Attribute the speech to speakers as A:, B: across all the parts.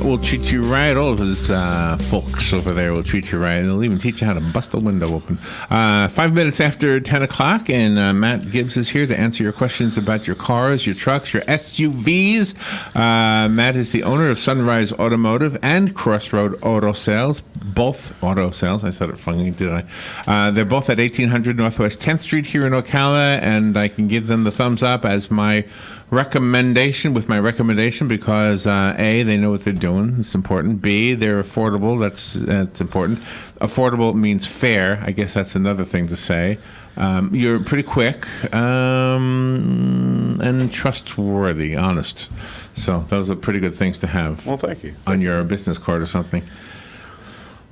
A: will treat you right. All of his folks over there will treat you right. And they'll even teach you how to bust a window open. 5 minutes after 10 o'clock, and Matt Gibbs is here to answer your questions about your cars, your trucks, your SUVs. Matt is the owner of Sunrise Automotive and Crossroad Auto Sales. Both auto sales. I said it funny, did I? They're both at 1800 Northwest 10th Street here in Ocala, and I can give them the thumbs up as my recommendation because A, they know what they're doing. It's important. B, they're affordable. That's important. Affordable means fair. I guess that's another thing to say. You're pretty quick and trustworthy, honest. So those are pretty good things to have.
B: Well, thank you.
A: On your business card or something.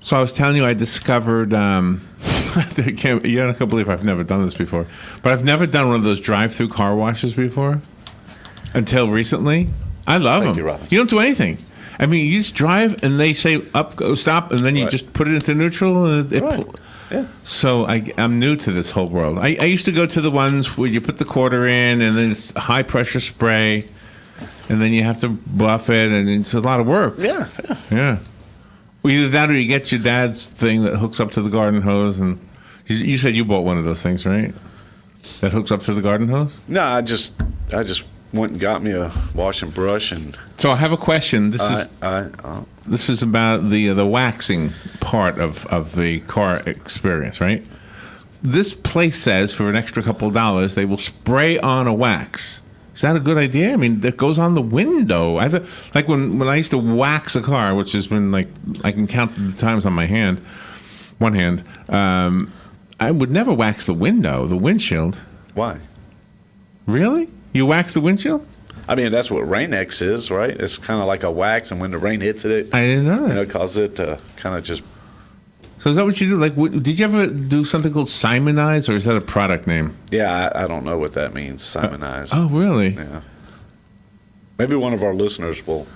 A: So I was telling you I discovered, you can't believe I've never done this before, but I've never done one of those drive-through car washes before until recently. I love them. You don't do anything. I mean, you just drive and they say up, go, stop, and then you just put it into neutral. And
B: Yeah.
A: So I'm new to this whole world. I used to go to the ones where you put the quarter in and then it's high pressure spray and then you have to buff it and it's a lot of work.
B: Yeah.
A: Well, either that or you get your dad's thing that hooks up to the garden hose. And you said you bought one of those things, right? That hooks up to the garden hose?
B: No, I just went and got me a wash and brush and.
A: So I have a question. This is about the waxing part of the car experience, right? This place says for an extra couple of dollars they will spray on a wax. Is that a good idea? I mean, that goes on the window. I thought, like when I used to wax a car, which has been like I can count the times on my hand, one hand. I would never wax the windshield.
B: Why?
A: Really? You wax the windshield?
B: I mean, that's what Rain-X is, right? It's kind of like a wax, and when the rain hits it,
A: I didn't know that.
B: It causes it to kind of just.
A: So is that what you do? Like, did you ever do something called Simonize, or is that a product name?
B: Yeah, I don't know what that means, Simonize.
A: Oh, really?
B: Yeah. Maybe one of our listeners will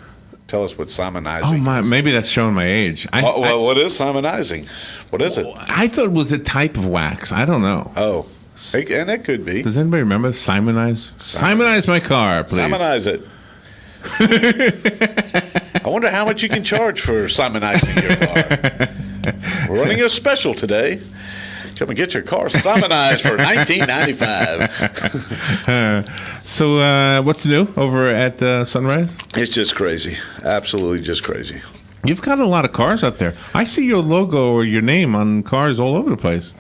B: tell us what Simonizing
A: Oh, my!
B: is.
A: Maybe that's showing my age.
B: What is Simonizing? What is it?
A: I thought it was a type of wax. I don't know.
B: Oh, and it could be.
A: Does anybody remember Simonize? Simonize my car, please.
B: Simonize it. I wonder how much you can charge for Simonizing your car. We're running a special today. Come and get your car Simonized for $19.95.
A: So what's new over at Sunrise?
B: It's just crazy. Absolutely just crazy.
A: You've got a lot of cars out there. I see your logo or your name on cars all over the place.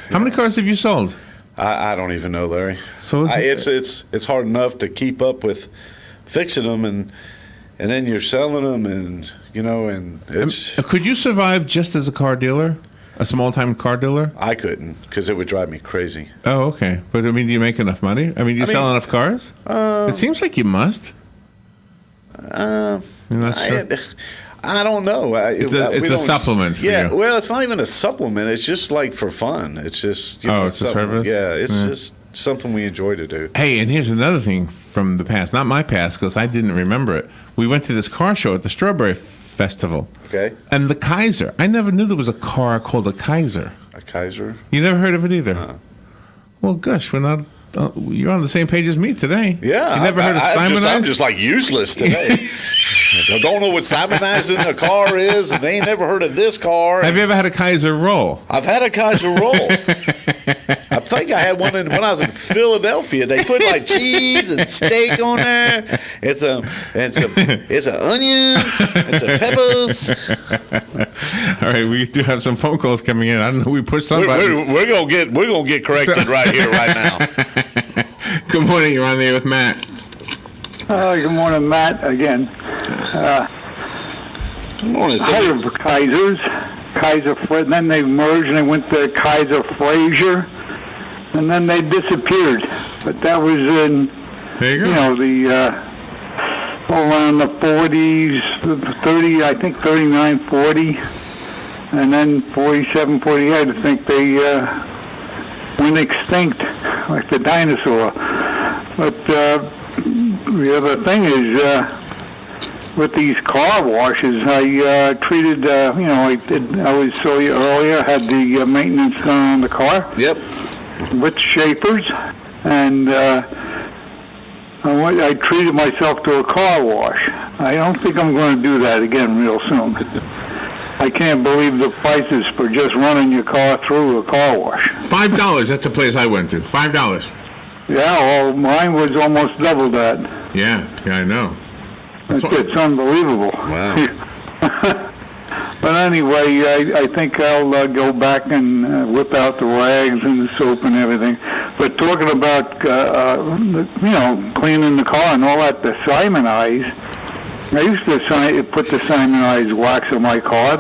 A: How many cars have you sold?
B: I don't even know, Larry.
A: So
B: it's hard enough to keep up with fixing them and then you're selling them and it's.
A: Could you survive just as a car dealer, a small-time car dealer?
B: I couldn't because it would drive me crazy.
A: Oh, okay. But I mean, do you make enough money? I mean, do you sell enough cars? It seems like you must. You're not sure?
B: I don't know.
A: It's a supplement for you.
B: Well, it's not even a supplement. It's just like for fun. It's just
A: it's a service?
B: Yeah, it's just something we enjoy to do.
A: Hey, and here's another thing from the past. Not my past, because I didn't remember it. We went to this car show at the Strawberry Festival.
B: Okay.
A: And the Kaiser. I never knew there was a car called a Kaiser.
B: A Kaiser?
A: You never heard of it either? Well, gosh, we're not. You're on the same page as me today.
B: Yeah.
A: You never heard of Simonize?
B: I'm just like useless today. I don't know what Simonizing a car is, and they ain't never heard of this car.
A: Have you ever had a Kaiser roll?
B: I've had a Kaiser roll. I think I had one when I was in Philadelphia. They put like cheese and steak on there. It's a onions, it's a peppers.
A: All right, we do have some phone calls coming in. I don't know. We pushed some buttons.
B: We're gonna get corrected right here, right now.
A: Good morning. You're on the air with Matt.
C: Good morning, Matt. Again.
B: Good morning,
C: I heard of Kaisers. And then they merged and they went to Kaiser Frazier, and then they disappeared. But that was in, around the 40s, 30, I think 39, 40, and then 47, 48. I think they went extinct, like the dinosaur. But the other thing is, with these car washes, I treated, I saw you earlier, had the maintenance done on the car.
B: Yep.
C: With shapers, and I treated myself to a car wash. I don't think I'm going to do that again real soon. I can't believe the prices for just running your car through a car wash.
A: $5 at the place I went to. $5.
C: Yeah, well, mine was almost double that.
A: Yeah, I know.
C: It's unbelievable.
B: Wow.
C: But anyway, I think I'll go back and whip out the rags and the soap and everything. But talking about, cleaning the car and all that, the Simonize, I used to put the Simonize wax on my car.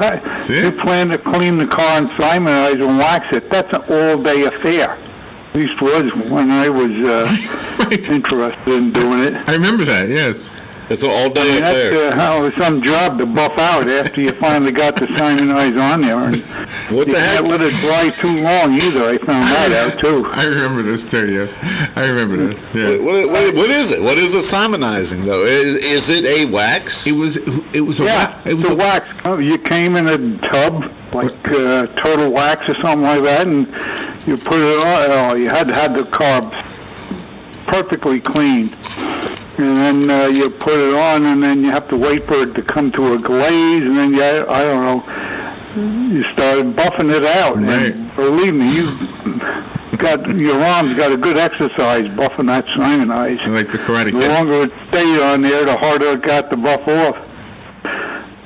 C: You plan to clean the car and Simonize and wax it. That's an all-day affair. At least was when I was interested in doing it.
A: I remember that, yes.
B: It's an all-day affair.
C: That's some job to buff out after you finally got the Simonize on there. And
B: what the heck?
C: You can't let it dry too long either. I found that out too.
A: I remember this too. Yes, I remember that. Yeah.
B: What is it? What is a Simonizing though? Is it a wax?
A: It was a
C: wax. You came in a tub like Total Wax or something like that, and you put it on. You had to have the car perfectly clean. And then you put it on, and then you have to wait for it to come to a glaze, and then you started buffing it out.
A: Right.
C: And believe me, your arms got a good exercise buffing that Simonize.
A: Like the Karate Kid.
C: The longer it stayed on there, the harder it got to buff off.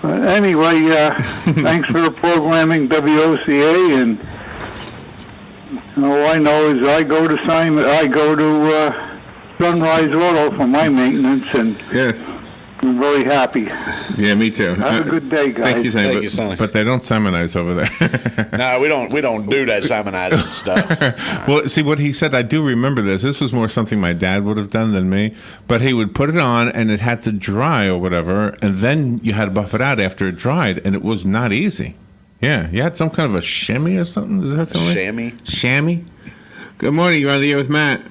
C: But anyway, thanks for the programming, WOCA, and all I know is I go to Sunrise Auto for my maintenance, and I'm very happy.
A: Yeah, me too.
C: Have a good day, guys.
A: Thank you, Sonny. But they don't Simonize over there.
B: No, we don't do that Simonizing stuff.
A: Well, see what he said. I do remember this. This was more something my dad would have done than me. But he would put it on, and it had to dry or whatever, and then you had to buff it out after it dried, and it was not easy. Yeah, you had some kind of a chamois or something. Is that something?
B: Chamois.
A: Chamois. Good morning. You're on the air with Matt.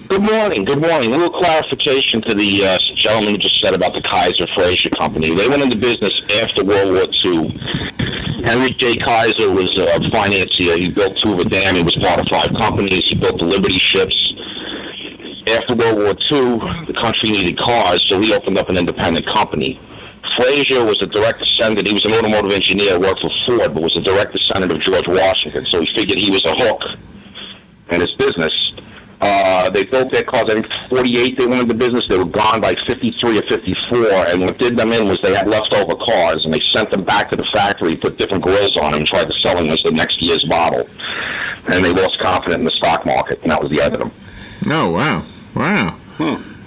D: Good morning. A little clarification to the gentleman who just said about the Kaiser Fraser Company. They went into business after World War II. Henry J. Kaiser was a financier. He built two of a dam. He was part of 5 companies. He built the Liberty ships. After World War II, the country needed cars, so he opened up an independent company. Fraser was a direct descendant. He was an automotive engineer, worked for Ford, but was a direct descendant of George Washington, so he figured he was a hook in his business. They built their cars, I think 48 they went into business. They were gone by 53 or 54, and what did them in was they had leftover cars, and they sent them back to the factory, put different grills on them, and tried to sell them as the next year's model. And they lost confidence in the stock market, and that was the end of them.
A: Oh, wow.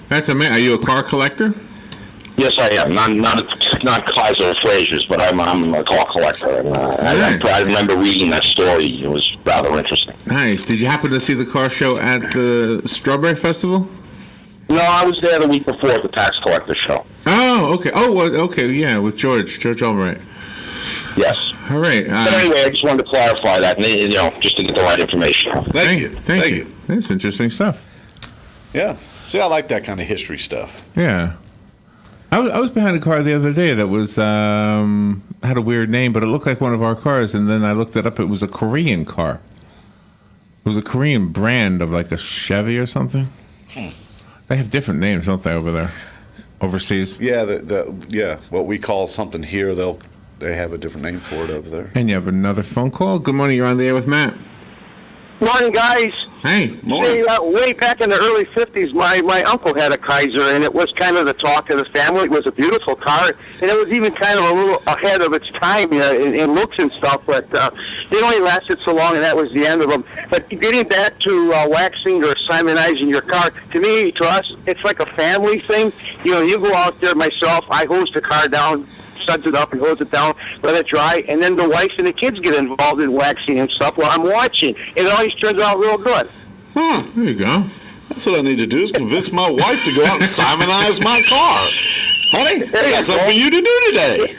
A: That's amazing. Are you a car collector?
D: Yes, I am. Not Kaiser or Fraser's, but I'm a car collector. And, I remember reading that story. It was rather interesting.
A: Nice. Did you happen to see the car show at the Strawberry Festival?
D: No, I was there the week before at the tax collector show.
A: Oh, okay. Oh, well, okay. Yeah, with George Albright.
D: Yes.
A: All right.
D: But anyway, I just wanted to clarify that, just to get the right information.
B: Thank you.
A: Thank you. That's interesting stuff.
B: Yeah. See, I like that kind of history stuff.
A: Yeah. I was behind a car the other day that was had a weird name, but it looked like one of our cars, and then I looked it up. It was a Korean car. It was a Korean brand of like a Chevy or something. They have different names, don't they, over there, overseas?
B: Yeah, what we call something here, they have a different name for it over there.
A: And you have another phone call. Good morning. You're on the air with Matt.
E: Morning, guys.
A: Hey.
E: Morning. Way back in the early 50s, my uncle had a Kaiser, and it was kind of the talk of the family. It was a beautiful car, and it was even kind of a little ahead of its time in looks and stuff, but it only lasted so long, and that was the end of them. But getting back to waxing or Simonizing your car, to us, it's like a family thing. You go out there, myself, I hose the car down, suds it up and hose it down, let it dry, and then the wife and the kids get involved in waxing and stuff while I'm watching. It always turns out real good.
A: There you go.
B: That's what I need to do is convince my wife to go out and Simonize my car. Honey, I got something for you to do today.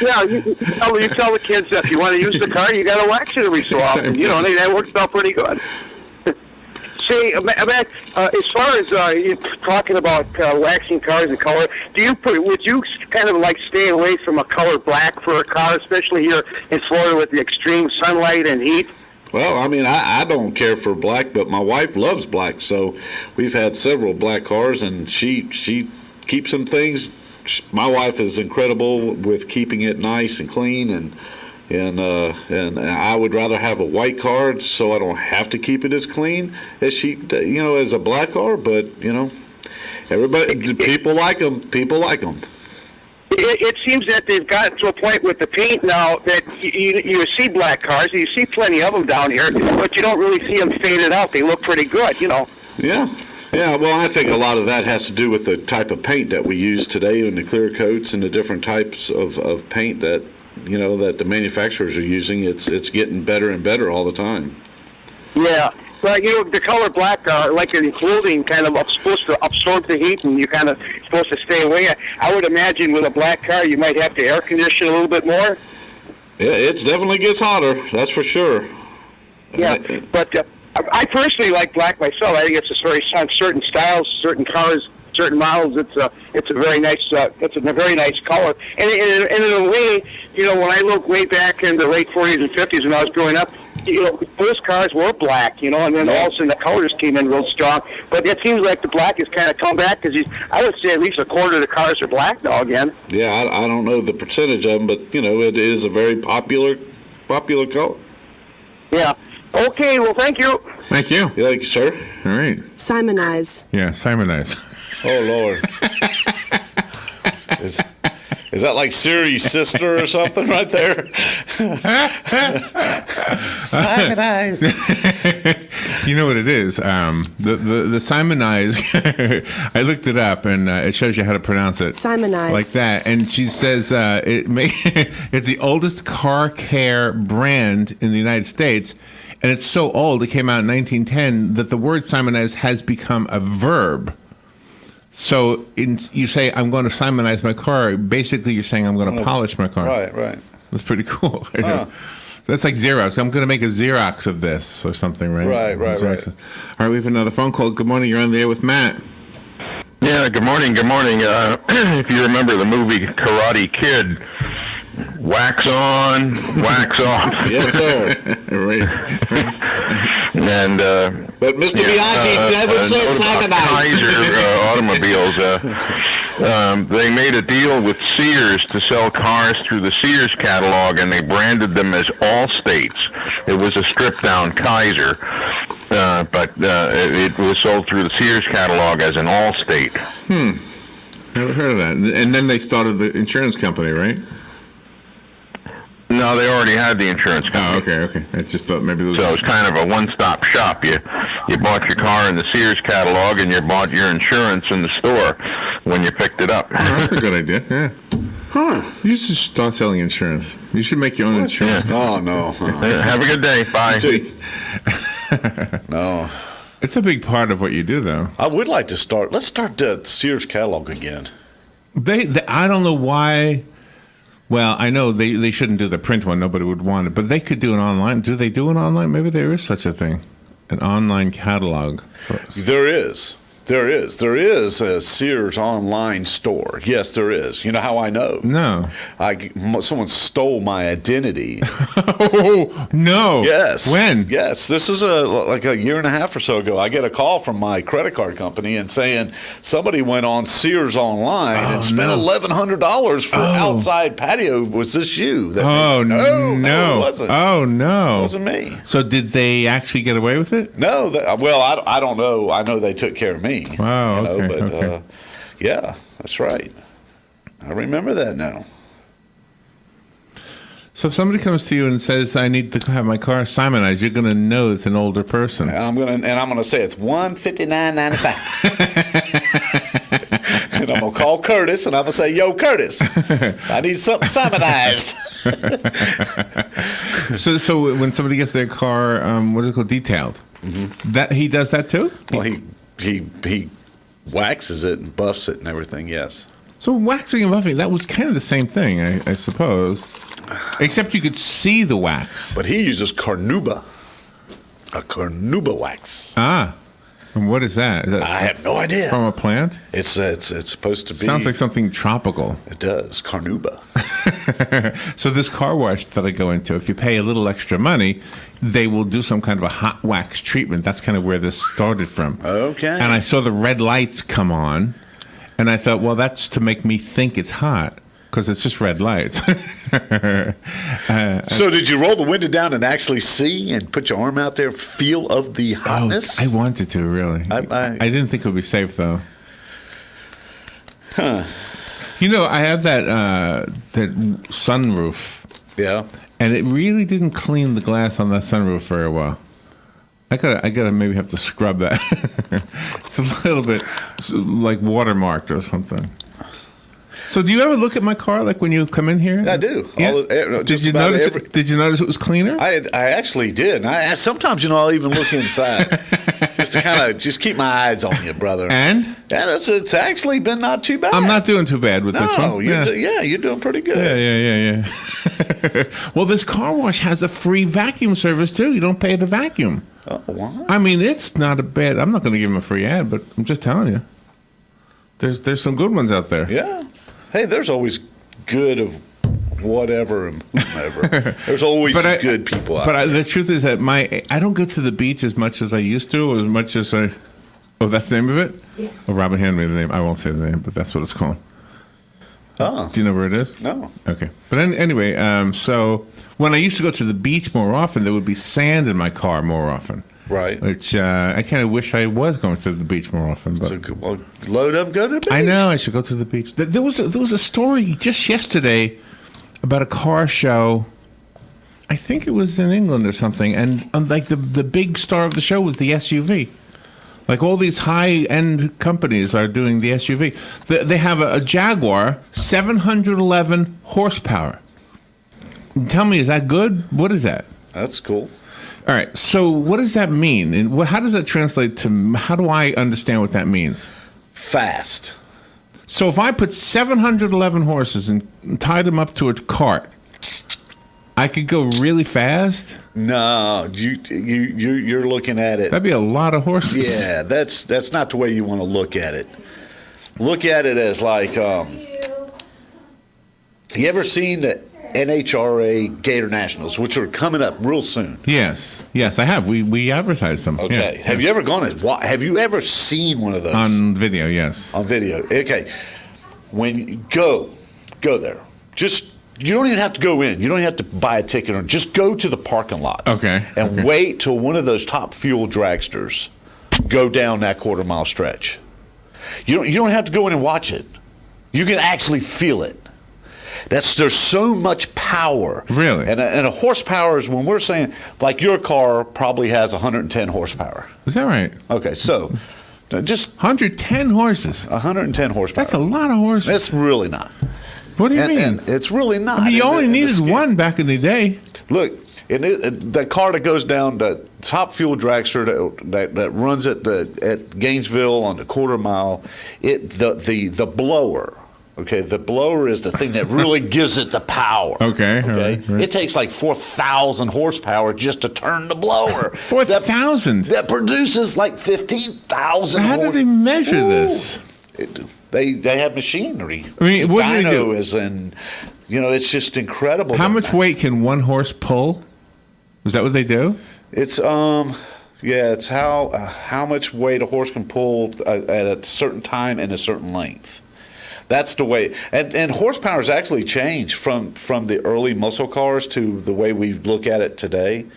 E: Yeah, you tell the kids that if you want to use the car, you got to wax it every so often. That works out pretty good. Say, Matt, as far as you talking about waxing cars and color, would you kind of like stay away from a color black for a car, especially here in Florida with the extreme sunlight and heat?
B: Well, I mean, I don't care for black, but my wife loves black. So we've had several black cars, and she keeps some things. My wife is incredible with keeping it nice and clean, and I would rather have a white car so I don't have to keep it as clean as as a black car. But people like them. People like them.
E: It seems that they've gotten to a point with the paint now that you see black cars, you see plenty of them down here, but you don't really see them faded out. They look pretty good,
B: Yeah. Yeah, well, I think a lot of that has to do with the type of paint that we use today and the clear coats and the different types of paint that, that the manufacturers are using. It's getting better and better all the time.
E: Yeah. But, the color black, like in clothing, kind of supposed to absorb the heat, and you're kind of supposed to stay away. I would imagine with a black car, you might have to air condition a little bit more.
B: Yeah, it definitely gets hotter, that's for sure.
E: Yeah, but I personally like black myself. I think it's very on certain styles, certain cars, certain models. It's a very nice color. And in a way, when I look way back in the late 40s and 50s when I was growing up, those cars were black, and then all of a sudden the colors came in real strong. But it seems like the black has kind of come back because I would say at least a quarter of the cars are black now again.
B: Yeah, I don't know the percentage of them, but it is a very popular color.
E: Yeah. Okay. Well, thank you.
A: Thank you.
B: Yeah, thank you, sir.
A: All right.
F: Simonize.
A: Yeah, Simonize.
B: Oh Lord. Is that like Siri's sister or something right there? Simonize.
A: You know what it is? The Simonize, I looked it up, and it shows you how to pronounce it.
F: Simonize.
A: Like that. And she says it's the oldest car care brand in the United States. And it's so old, it came out in 1910, that the word Simonize has become a verb. So you say, I'm going to Simonize my car. Basically, you're saying, I'm going to polish my car.
B: Right.
A: That's pretty cool. That's like Xerox. I'm going to make a Xerox of this or something, right?
B: Right.
A: All right, we have another phone call. Good morning. You're on the air with Matt.
G: Yeah, good morning. If you remember the movie Karate Kid, wax on, wax off.
B: Yes, sir.
A: Right.
G: And
B: but Mr. Bianchi never said Simonize.
G: Kaiser automobiles. They made a deal with Sears to sell cars through the Sears catalog, and they branded them as Allstates. It was a stripped-down Kaiser, but it was sold through the Sears catalog as an Allstate.
A: Never heard of that. And then they started the insurance company, right?
G: No, they already had the insurance company.
A: Oh, okay. I just thought maybe it was...
G: So it's kind of a one-stop shop. You bought your car in the Sears catalog, and you bought your insurance in the store when you picked it up.
A: Oh, that's a good idea, yeah. Huh. You should start selling insurance. You should make your own insurance.
G: Yeah.
B: Oh, no.
G: Have a good day. Bye.
B: No.
A: It's a big part of what you do, though.
B: I would like to start. Let's start the Sears catalog again.
A: They I don't know why... Well, I know they shouldn't do the print one. Nobody would want it. But they could do an online. Do they do an online? Maybe there is such a thing. An online catalog.
B: There is. There is a Sears online store. Yes, there is. You know how I know?
A: No.
B: Someone stole my identity.
A: Oh, no.
B: Yes.
A: When?
B: Yes. This is like a year and a half or so ago. I get a call from my credit card company and saying somebody went on Sears online and spent $1,100 for outside patio. Was this you?
A: No,
B: it wasn't.
A: Oh, no.
B: It wasn't me.
A: So did they actually get away with it?
B: No. I don't know. I know they took care of me.
A: Wow,
B: okay. Yeah, that's right. I remember that now.
A: So if somebody comes to you and says, "I need to have my car Simonized," you're going to know it's an older person.
B: And I'm gonna say it's $159.95. And I'm gonna call Curtis and I'm gonna say, "Yo, Curtis, I need something Simonized."
A: So when somebody gets their car, what is it called, detailed? Mm-hmm. That he does that too?
B: Well, he waxes it and buffs it and everything. Yes.
A: So waxing and buffing, that was kind of the same thing, I suppose. Except you could see the wax.
B: But he uses carnauba. A carnauba wax.
A: Ah. And what is that?
B: I have no idea.
A: From a plant?
B: It's supposed to be.
A: Sounds like something tropical.
B: It does. Carnauba.
A: So this car wash that I go into, if you pay a little extra money, they will do some kind of a hot wax treatment. That's kind of where this started from.
F: Okay.
A: And I saw the red lights come on, and I thought, well, that's to make me think it's hot, because it's just red lights.
F: So did you roll the window down and actually see and put your arm out there, feel of the hotness?
A: I wanted to, really. I didn't think it would be safe, though.
F: Huh.
A: You know, I have that sunroof,
F: Yeah.
A: and it really didn't clean the glass on that sunroof very well. I gotta maybe have to scrub that. It's a little bit like watermarked or something. So, do you ever look at my car like when you come in here?
F: I do.
A: Yeah? Did you notice? Did you notice it was cleaner?
F: I actually did. And sometimes, I'll even look inside just to kind of just keep my eyes on you, brother.
A: And
F: it's actually been not too bad.
A: I'm not doing too bad with this one.
F: No, you're doing pretty good.
A: Yeah. Well, this car wash has a free vacuum service too. You don't pay to vacuum.
F: Oh, wow.
A: I mean, it's not a bad. I'm not going to give them a free ad, but I'm just telling you. There's some good ones out there.
F: Yeah. Hey, there's always good of whatever and whomever. There's always good people out there.
A: But the truth is that I don't go to the beach as much as I used to, or as much as I. Oh, that's the name of it? Yeah. Oh, Robin handed me the name. I won't say the name, but that's what it's called.
F: Oh.
A: Do you know where it is?
F: No.
A: Okay. But anyway, so when I used to go to the beach more often, there would be sand in my car more often.
F: Right.
A: Which I kind of wish I was going to the beach more often. But
F: So load up, go to the beach.
A: I know I should go to the beach. There was a story just yesterday about a car show. I think it was in England or something, and like the big star of the show was the SUV. Like all these high-end companies are doing the SUV. They have a Jaguar, 711 horsepower. Tell me, is that good? What is that?
F: That's cool.
A: All right, so what does that mean? And how does that translate to, how do I understand what that means?
F: Fast.
A: So if I put 711 horses and tied them up to a cart, I could go really fast?
F: No, you're looking at it.
A: That'd be a lot of horses.
F: Yeah, that's not the way you want to look at it. Look at it as like, you ever seen the NHRA Gator Nationals, which are coming up real soon?
A: Yes, I have. We advertise them.
F: Okay.
A: Yeah.
F: Have you ever have you ever seen one of those?
A: On video, yes.
F: On video. Okay. When you go there. You don't even have to go in. You don't even have to buy a ticket. Or just go to the parking lot.
A: Okay.
F: And wait till one of those top fuel dragsters go down that quarter-mile stretch. You don't have to go in and watch it. You can actually feel it. There's so much power.
A: Really?
F: And a horsepower is when we're saying, like your car probably has 110 horsepower.
A: Is that right?
F: Okay, so just
A: 110 horses.
F: 110 horsepower.
A: That's a lot of horses.
F: It's really not.
A: What do you mean?
F: And it's really not.
A: I mean, you only needed one back in the day.
F: Look, the car that goes down the top fuel dragster that runs at Gainesville on the quarter mile, the blower. Okay, the blower is the thing that really gives it the power.
A: Okay. Right.
F: It takes like 4,000 horsepower just to turn the blower.
A: 4,000?
F: That produces like 15,000.
A: How do they measure this?
F: They have machinery.
A: I mean, what do they do?
F: It's just incredible.
A: How much weight can one horse pull? Is that what they do?
F: It's it's how much weight a horse can pull at a certain time and a certain length. That's the way. And horsepower has actually changed from the early muscle cars to the way we look at it today.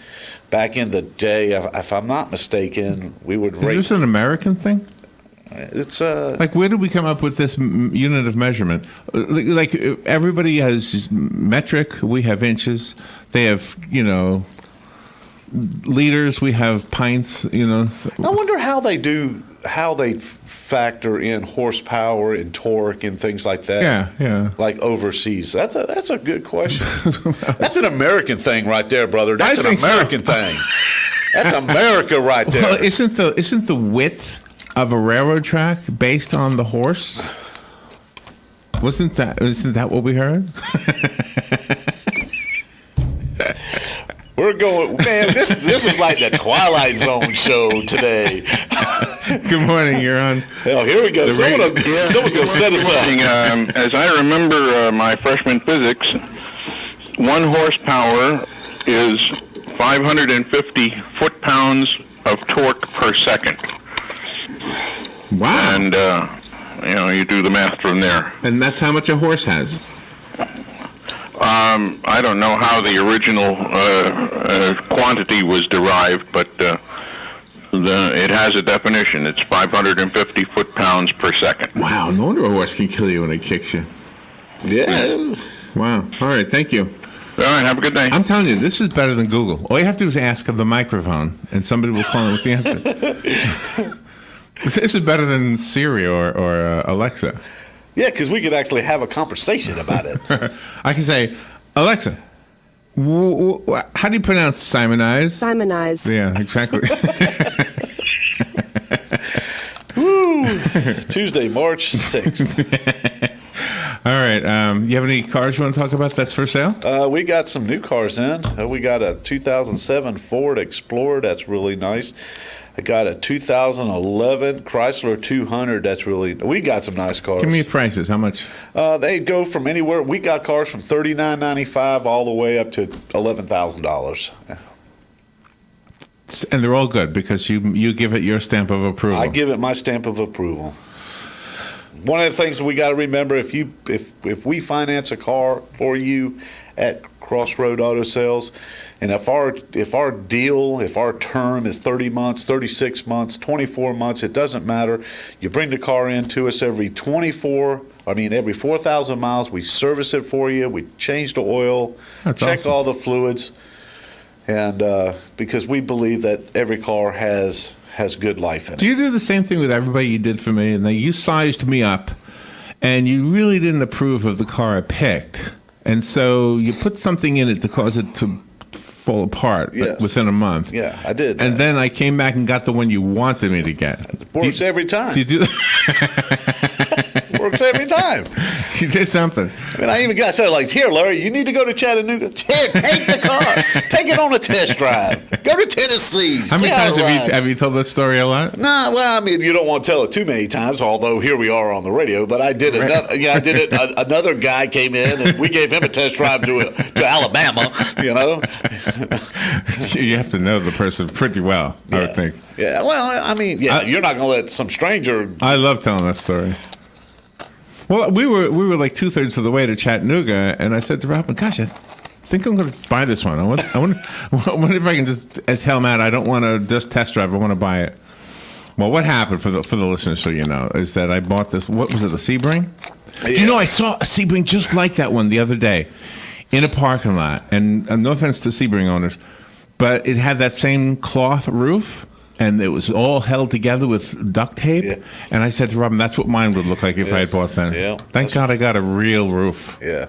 F: Back in the day, if I'm not mistaken, we would rate.
A: Is this an American thing?
F: It's
A: like, where did we come up with this unit of measurement? Like everybody has metric, we have inches. They have liters, we have pints. I
F: wonder how they factor in horsepower and torque and things like that.
A: Yeah.
F: Like overseas. That's a good question. That's an American thing right there, brother. That's an American thing. That's America right there.
A: Well, isn't the width of a railroad track based on the horse? Isn't that what we heard?
F: We're going, man. This is like the Twilight Zone show today.
A: Good morning. You're on.
F: Oh, here we go. Someone's going to set us up.
G: As I remember my freshman physics, 1 horsepower is 550 foot-pounds of torque per second.
A: Wow.
G: And, you do the math from there.
A: And that's how much a horse has.
G: I don't know how the original quantity was derived, but it has a definition. It's 550 foot-pounds per second.
A: Wow, no wonder a horse can kill you when it kicks you.
B: Yeah.
A: Wow. All right, thank you.
G: All right, have a good day.
A: I'm telling you, this is better than Google. All you have to do is ask the microphone, and somebody will call in with the answer. This is better than Siri or Alexa.
F: Yeah, because we could actually have a conversation about it.
A: I can say, Alexa, how do you pronounce Simonize?
H: Simonize.
A: Yeah, exactly.
F: Tuesday, March 6th.
A: All right. You have any cars you want to talk about that's for sale?
F: We got some new cars in. We got a 2007 Ford Explorer. That's really nice. I got a 2011 Chrysler 200. That's really. We got some nice cars.
A: Give me prices. How much?
F: They go from anywhere. We got cars from $39.95 all the way up to $11,000.
A: And they're all good because you give it your stamp of approval.
F: I give it my stamp of approval. One of the things we got to remember: if we finance a car for you at Crossroad Auto Sales, and if our term is 30 months, 36 months, 24 months, it doesn't matter. You bring the car in to us every 4,000 miles. We service it for you. We change the oil,
A: That's
F: check
A: awesome.
F: all the fluids, and because we believe that every car has good life in it.
A: Do you do the same thing with everybody you did for me? And then you sized me up, and you really didn't approve of the car I picked. And so you put something in it to cause it to fall apart
F: Yes.
A: within a month.
F: Yeah, I did.
A: And
F: that.
A: then I came back and got the one you wanted me to get.
F: It works every time.
A: Do you do
F: Works every time.
A: You did something.
F: I mean, I even got said like, here, Larry, you need to go to Chattanooga. Here, take the car. Take it on a test drive. Go to Tennessee.
A: How many times have you told that story a lot?
F: Nah, well, I mean, you don't want to tell it too many times. Although here we are on the radio, but I did another. Yeah, I did it. Another guy came in, and we gave him a test drive to Alabama. You know,
A: You have to know the person pretty well, I would think.
F: Yeah. Well, I mean, yeah, you're not going to let some stranger.
A: I love telling that story. Well, we were like 2/3 of the way to Chattanooga, and I said to Robin, "Gosh, I think I'm going to buy this one. I wonder if I can just tell Matt I don't want to just test drive. I want to buy it." Well, what happened for the listeners, so you know, is that I bought this. What was it? A Sebring?
F: Yeah.
A: You know, I saw a Sebring just like that one the other day in a parking lot, and no offense to Sebring owners, but it had that same cloth roof. And it was all held together with duct tape.
F: Yeah.
A: And I said to Robin, that's what mine would look like if I had bought that.
F: Yeah.
A: Thank God I got a real roof.
F: Yeah.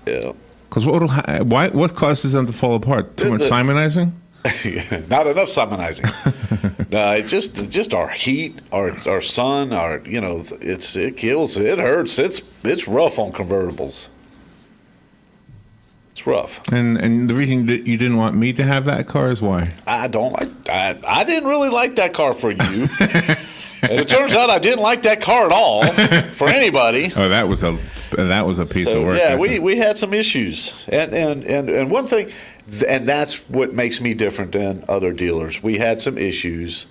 F: Yeah.
A: Because what causes them to fall apart? Too much Simonizing?
F: Not enough Simonizing. No, it just our heat, our sun, it kills. It hurts. It's rough on convertibles. It's rough.
A: And the reason that you didn't want me to have that car is why?
F: I didn't really like that car for you. And it turns out I didn't like that car at all for anybody.
A: Oh, that was a piece of work.
F: Yeah, we had some issues. And one thing, and that's what makes me different than other dealers. We had some issues,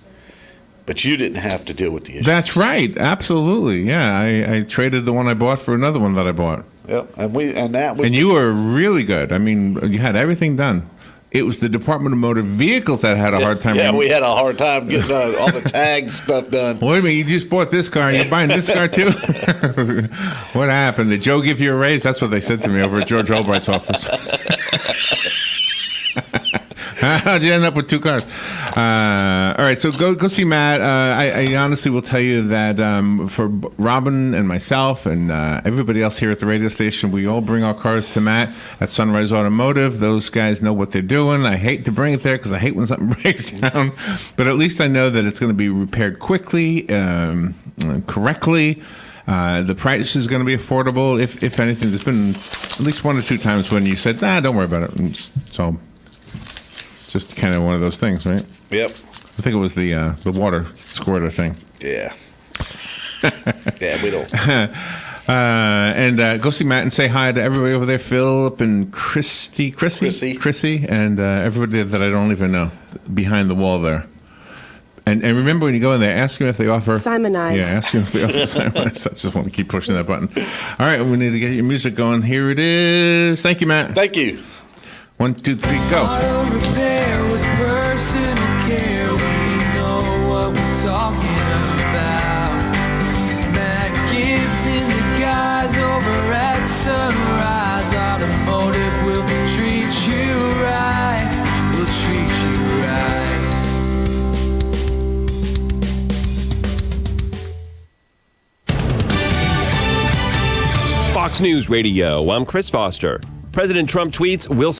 F: but you didn't have to deal with the issues.
A: That's right. Absolutely. Yeah, I traded the one I bought for another one that I bought.
F: Yep. And
A: you were really good. I mean, you had everything done. It was the Department of Motor Vehicles that had a hard time.
F: Yeah, we had a hard time getting all the tag stuff done.
A: Wait a minute, you just bought this car and you're buying this car too? What happened? Did Joe give you a raise? That's what they said to me over at George Albright's office. How'd you end up with two cars? All right, so go see Matt. I honestly will tell you that for Robin and myself and everybody else here at the radio station, we all bring our cars to Matt at Sunrise Automotive. Those guys know what they're doing. I hate to bring it there because I hate when something breaks down, but at least I know that it's going to be repaired quickly, correctly. The price is going to be affordable. If anything, there's been at least one or two times when you said, "Nah, don't worry about it." And so. Just kind of one of those things, right?
F: Yep.
A: I think it was the water squirter thing.
F: Yeah. Yeah, we don't.
A: And go see Matt and say hi to everybody over there, Philip and Chrissy, and everybody that I don't even know behind the wall there. And remember, when you go in there, ask them if they offer
H: Simonize.
A: Yeah, ask them if they offer Simonize. I just want to keep pushing that button. All right, we need to get your music going. Here it is. Thank you, Matt.
F: Thank you.
A: 1, 2, 3, go.
I: Auto repair with personal care. We know what we're talking about. Matt Gibbs and the guys over at Sunrise Automotive will treat you right. We'll treat you right.
J: Fox News Radio. I'm Chris Foster. President Trump tweets, "We'll